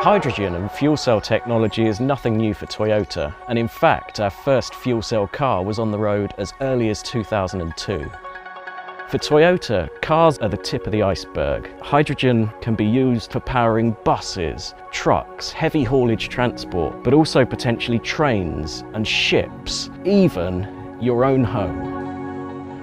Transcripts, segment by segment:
Hydrogen and fuel cell technology is nothing new for Toyota, and in fact our first fuel cell car was on the road as early as 2002. For Toyota, cars are the tip of the iceberg. Hydrogen can be used for powering buses, trucks, heavy haulage transport, but also potentially trains and ships, even your own home.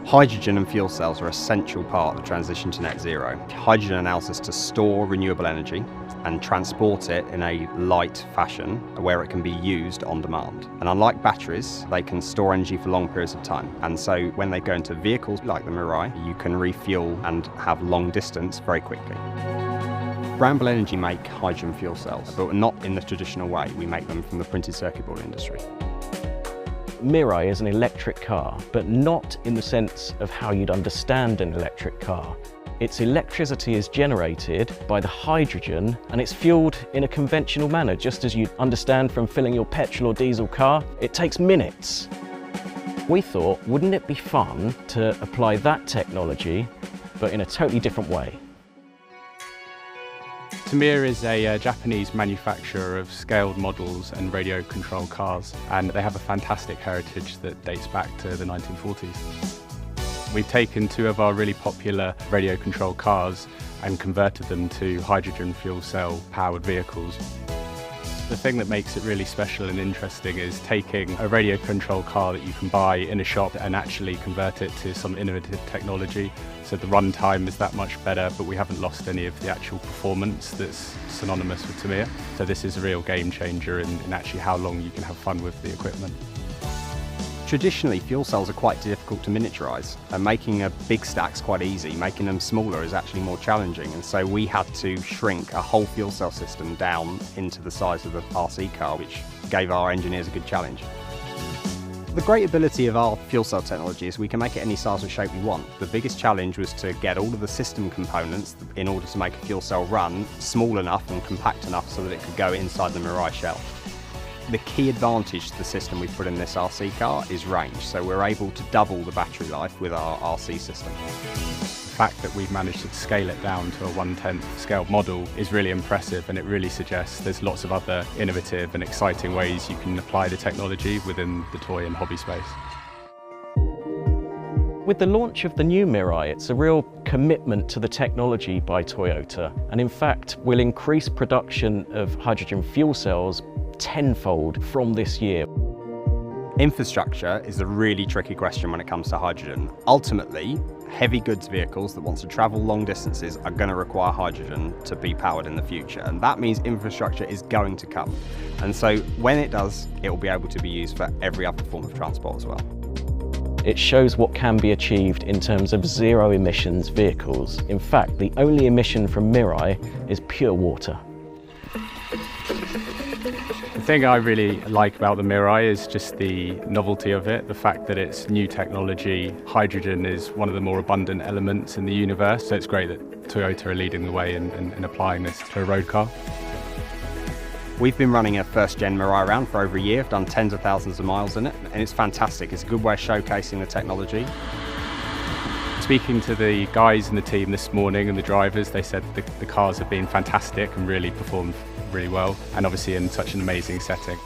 Hydrogen and fuel cells are an essential part of the transition to net zero. Hydrogen allows us to store renewable energy and transport it in a light fashion where it can be used on demand. And unlike batteries, they can store energy for long periods of time. And so when they go into vehicles like the Mirai, you can refuel and have long distance very quickly. Bramble Energy make hydrogen fuel cells, but not in the traditional way. We make them from the printed circuit board industry. Mirai is an electric car, but not in the sense of how you'd understand an electric car. Its electricity is generated by the hydrogen and it's fueled in a conventional manner, just as you'd understand from filling your petrol or diesel car. It takes minutes. We thought, wouldn't it be fun to apply that technology, but in a totally different way? Mirai is a Japanese manufacturer of scaled models and radio control cars, and they have a fantastic heritage that dates back to the 1940s. We've taken two of our really popular radio control cars and converted them to hydrogen fuel cell powered vehicles. The thing that makes it really special and interesting is taking a radio control car that you can buy in a shop and actually convert it to some innovative technology. So the run time is that much better, but we haven't lost any of the actual performance that's synonymous with Mirai. So this is a real game changer in actually how long you can have fun with the equipment. Traditionally, fuel cells are quite difficult to miniaturise, and making a big stack's quite easy. Making them smaller is actually more challenging, and so we had to shrink a whole fuel cell system down into the size of the RC car, which gave our engineers a good challenge. The great ability of our fuel cell technology is we can make it any size or shape we want. The biggest challenge was to get all of the system components in order to make a fuel cell run small enough and compact enough so that it could go inside the Mirai shell. The key advantage to the system we've put in this RC car is range, so we're able to double the battery life with our RC system. The fact that we've managed to scale it down to a 1/10 scale model is really impressive, and it really suggests there's lots of other innovative and exciting ways you can apply the technology within the toy and hobby space. With the launch of the new Mirai, it's a real commitment to the technology by Toyota, and in fact will increase production of hydrogen fuel cells tenfold from this year. Infrastructure is a really tricky question when it comes to hydrogen. Ultimately, heavy goods vehicles that want to travel long distances are going to require hydrogen to be powered in the future, and that means infrastructure is going to come. And so when it does, it will be able to be used for every other form of transport as well. It shows what can be achieved in terms of zero emissions vehicles. In fact, the only emission from Mirai is pure water. The thing I really like about the Mirai is just the novelty of it, the fact that it's new technology. Hydrogen is one of the more abundant elements in the universe, so it's great that Toyota are leading the way in applying this to a road car. We've been running a first-gen Mirai around for over a year, done tens of thousands of miles in it, and it's fantastic. It's a good way of showcasing the technology. Speaking to the guys in the team this morning and the drivers, they said the cars have been fantastic and really performed really well, and obviously in such an amazing setting.